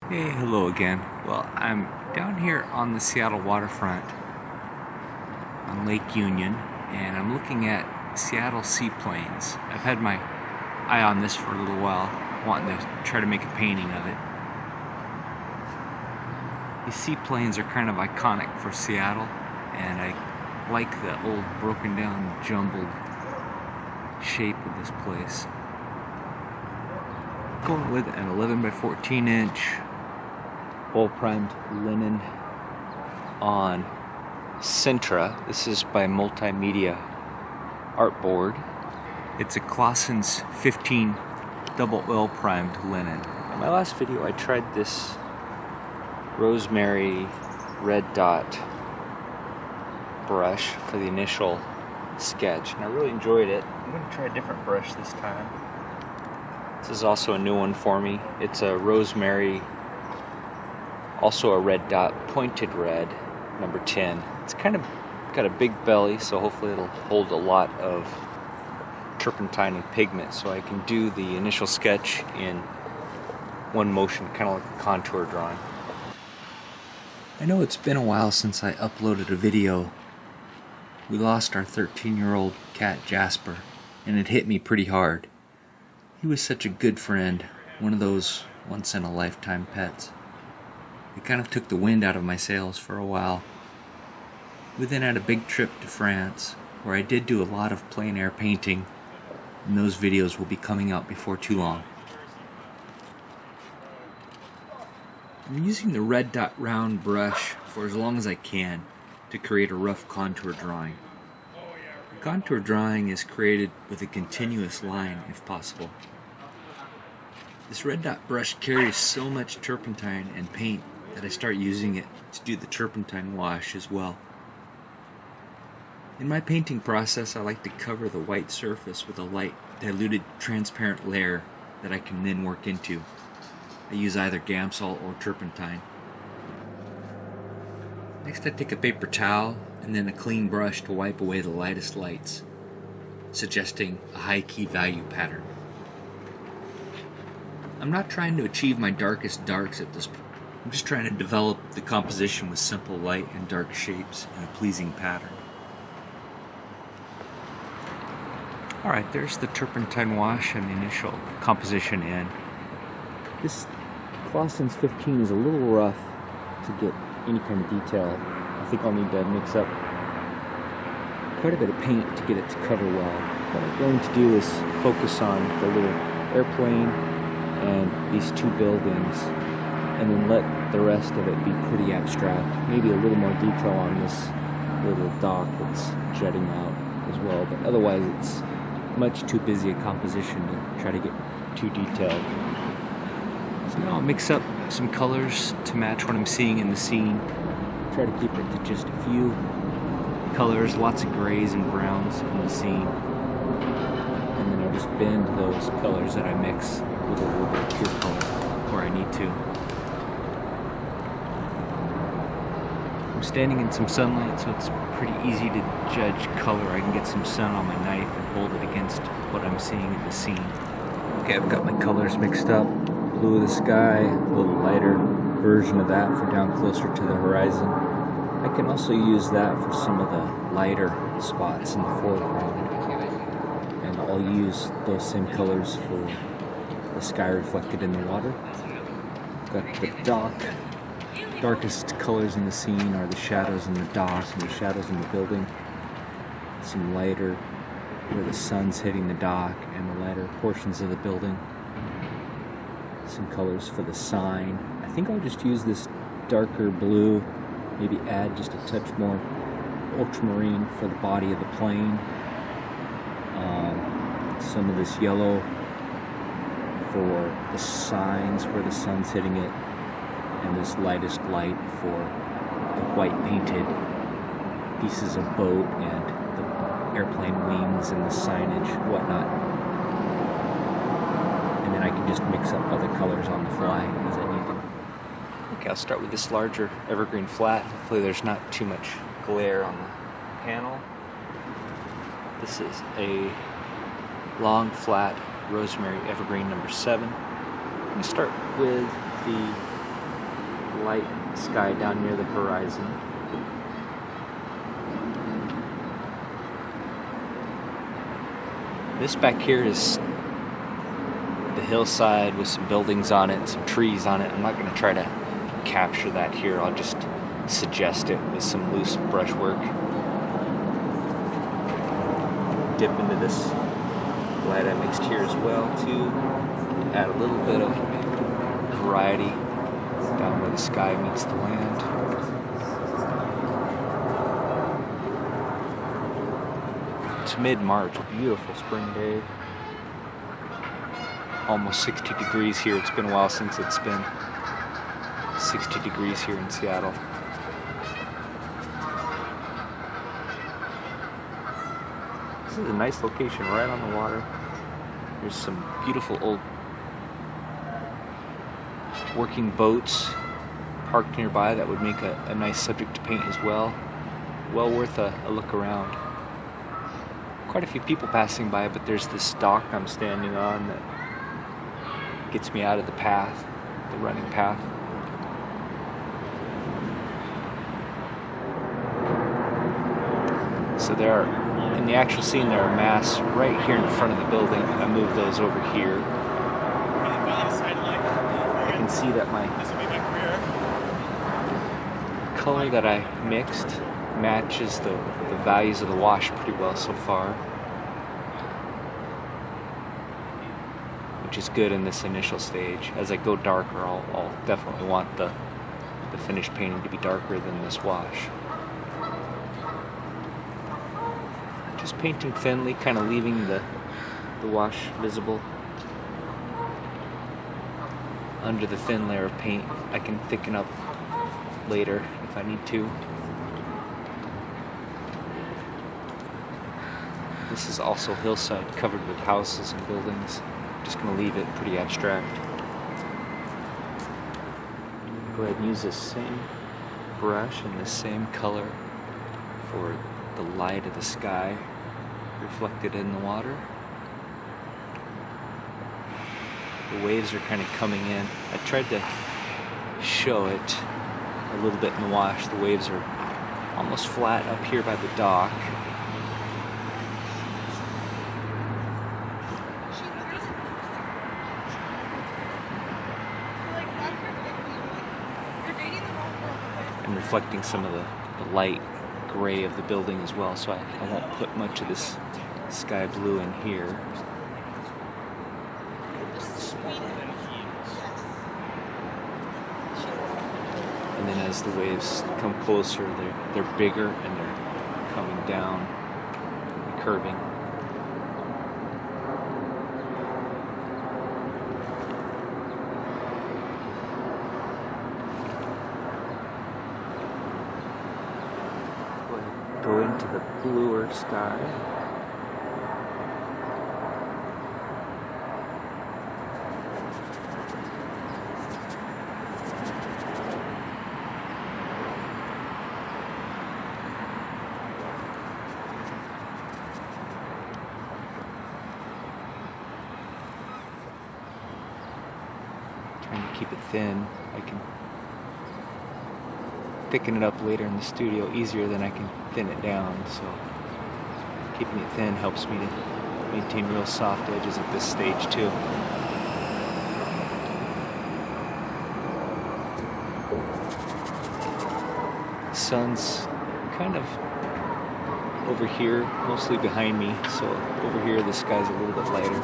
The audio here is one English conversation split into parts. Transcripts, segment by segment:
Hey, hello again. Well, I'm down here on the Seattle waterfront on Lake Union, and I'm looking at Seattle Seaplanes. I've had my eye on this for a little while, wanting to try to make a painting of it. These seaplanes are kind of iconic for Seattle, and I like the old broken down, jumbled shape of this place. Going with an 11 by 14 inch bowl primed linen on Sintra. This is by Multimedia Artboard. It's a Clausen's 15 double oil primed linen. In my last video I tried this Rosemary red dot brush for the initial sketch, and I really enjoyed it. I'm going to try a different brush this time. This is also a new one for me. It's a Rosemary, also a red dot, pointed red, number 10. It's kind of got a big belly, so hopefully it'll hold a lot of turpentine and pigment, so I can do the initial sketch in one motion, kind of like a contour drawing. I know it's been a while since I uploaded a video. We lost our 13-year-old cat Jasper, and it hit me pretty hard. He was such a good friend, one of those once-in-a-lifetime pets. It kind of took the wind out of my sails for a while. We then had a big trip to France, where I did do a lot of plein air painting, and those videos will be coming out before too long. I'm using the red dot round brush for as long as I can to create a rough contour drawing. A contour drawing is created with a continuous line if possible. This red dot brush carries so much turpentine and paint that I start using it to do the turpentine wash as well. In my painting process, I like to cover the white surface with a light, diluted, transparent layer that I can then work into. I use either Gamsol or turpentine. Next I take a paper towel and then a clean brush to wipe away the lightest lights, suggesting a high key value pattern. I'm not trying to achieve my darkest darks at this point. I'm just trying to develop the composition with simple light and dark shapes and a pleasing pattern. Alright, there's the turpentine wash and the initial composition in. This Clausen's 15 is a little rough to get any kind of detail. I think I'll need to mix up quite a bit of paint to get it to cover well. What I'm going to do is focus on the little airplane and these two buildings, and then let the rest of it be pretty abstract. Maybe a little more detail on this little dock that's jutting out as well, but otherwise it's much too busy a composition to try to get too detailed. So now I'll mix up some colors to match what I'm seeing in the scene. Try to keep it to just a few colors, lots of grays and browns in the scene. And then I'll just bend those colors that I mix with a little bit of pure color where I need to. I'm standing in some sunlight, so it's pretty easy to judge color. I can get some sun on my knife and hold it against what I'm seeing in the scene. Okay, I've got my colors mixed up. Blue of the sky, a little lighter version of that for down closer to the horizon. I can also use that for some of the lighter spots in the foreground. And I'll use those same colors for the sky reflected in the water. Got the dock. Darkest colors in the scene are the shadows in the dock and the shadows in the building. Some lighter where the sun's hitting the dock and the lighter portions of the building. Some colors for the sign. I think I'll just use this darker blue, maybe add just a touch more ultramarine for the body of the plane. Some of this yellow for the signs where the sun's hitting it, and this lightest light for the white painted pieces of boat and the airplane wings and the signage, whatnot. And then I can just mix up other colors on the fly as I need to. Okay, I'll start with this larger evergreen flat. Hopefully there's not too much glare on the panel. This is a long flat Rosemary Evergreen number 7. I'm going to start with the light sky down near the horizon. This back here is the hillside with some buildings on it and some trees on it. I'm not going to try to capture that here. I'll just suggest it with some loose brushwork. Dip into this light I mixed here as well to add a little bit of variety down where the sky meets the land. It's mid-March, beautiful spring day. Almost 60 degrees here. It's been a while since it's been 60 degrees here in Seattle. This is a nice location right on the water. There's some beautiful old working boats parked nearby that would make a nice subject to paint as well. Well worth a look around. Quite a few people passing by, but there's this dock I'm standing on that gets me out of the path, the running path. So there are, in the actual scene, there are masts right here in front of the building. I moved those over here. I can see that my color that I mixed matches the values of the wash pretty well so far, which is good in this initial stage. As I go darker, I'll definitely want the finished painting to be darker than this wash. Just painting thinly, kind of leaving the wash visible. Under the thin layer of paint, I can thicken up later if I need to. This is also hillside covered with houses and buildings. I'm just going to leave it pretty abstract. Go ahead and use this same brush and the same color for the light of the sky reflected in the water. The waves are kind of coming in. I tried to show it a little bit in the wash. The waves are almost flat up here by the dock. And reflecting some of the light gray of the building as well, so I won't put much of this sky blue in here. And then as the waves come closer, they're bigger and they're coming down and curving. Go into the bluer sky. Trying to keep it thin. I can thicken it up later in the studio easier than I can thin it down, so keeping it thin helps me to maintain real soft edges at this stage too. The sun's kind of over here, mostly behind me, so over here the sky's a little bit lighter.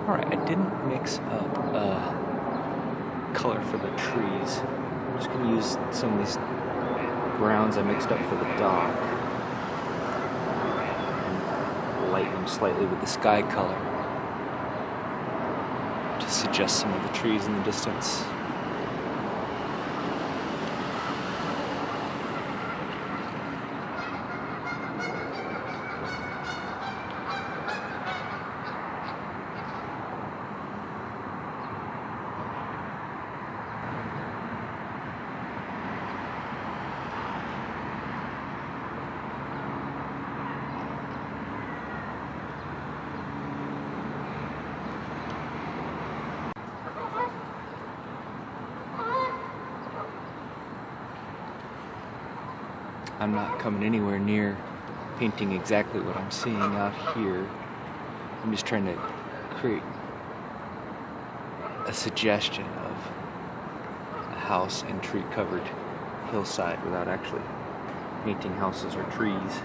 Alright, I didn't mix up color for the trees. I'm just going to use some of these browns I mixed up for the dock and lighten them slightly with the sky color to suggest some of the trees in the distance. I'm not coming anywhere near painting exactly what I'm seeing out here. I'm just trying to create a suggestion of a house and tree-covered hillside without actually painting houses or trees.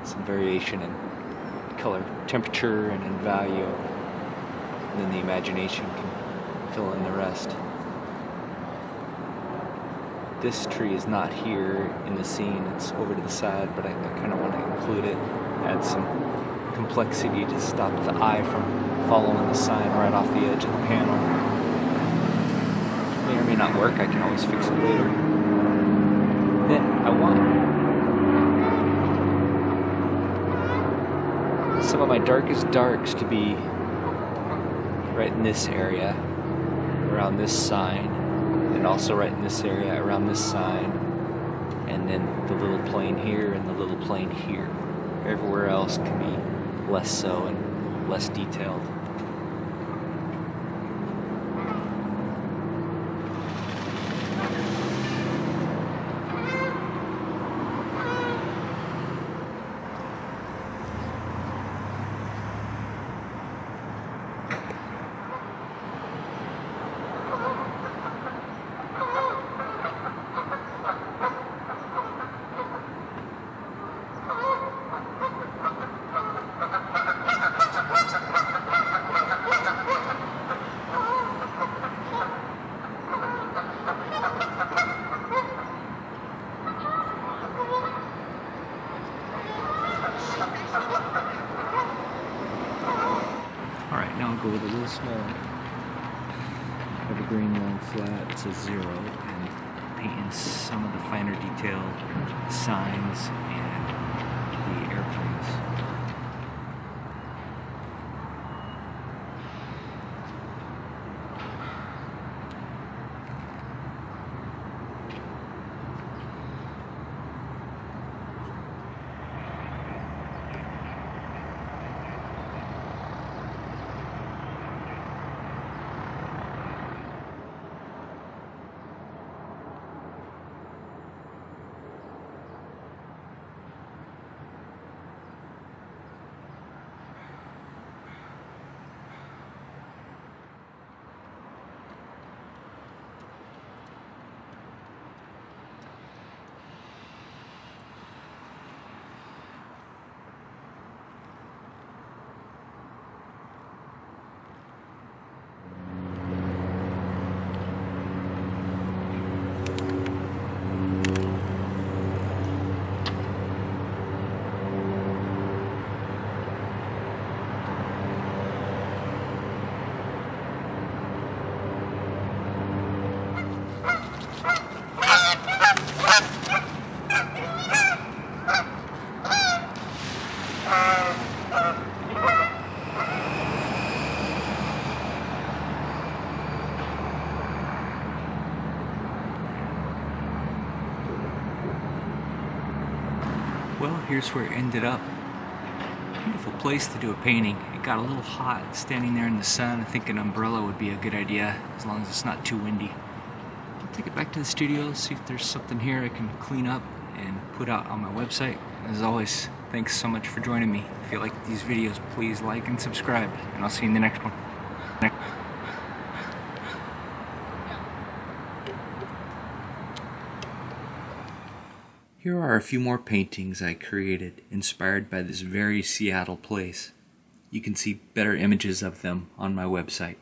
Some variation in color, temperature, and in value. And then the imagination can fill in the rest. This tree is not here in the scene, it's over to the side, but I kind of want to include it, add some complexity to stop the eye from following the sign right off the edge of the panel. May or may not work, I can always fix it later. Then I want some of my darkest darks to be right in this area, around this sign, and also right in this area around this sign, and then the little plane here and the little plane here. Everywhere else can be less so and less detailed. Alright, now I'll go with a little small Evergreen long flat. It's a 0, and paint in some of the finer detailed signs and the airplanes. Well, here's where it ended up. Beautiful place to do a painting. It got a little hot standing there in the sun. I think an umbrella would be a good idea, as long as it's not too windy. I'll take it back to the studio, see if there's something here I can clean up and put out on my website. As always, thanks so much for joining me. If you like these videos, please like and subscribe, and I'll see you in the next one. Here are a few more paintings I created, inspired by this very Seattle place. You can see better images of them on my website.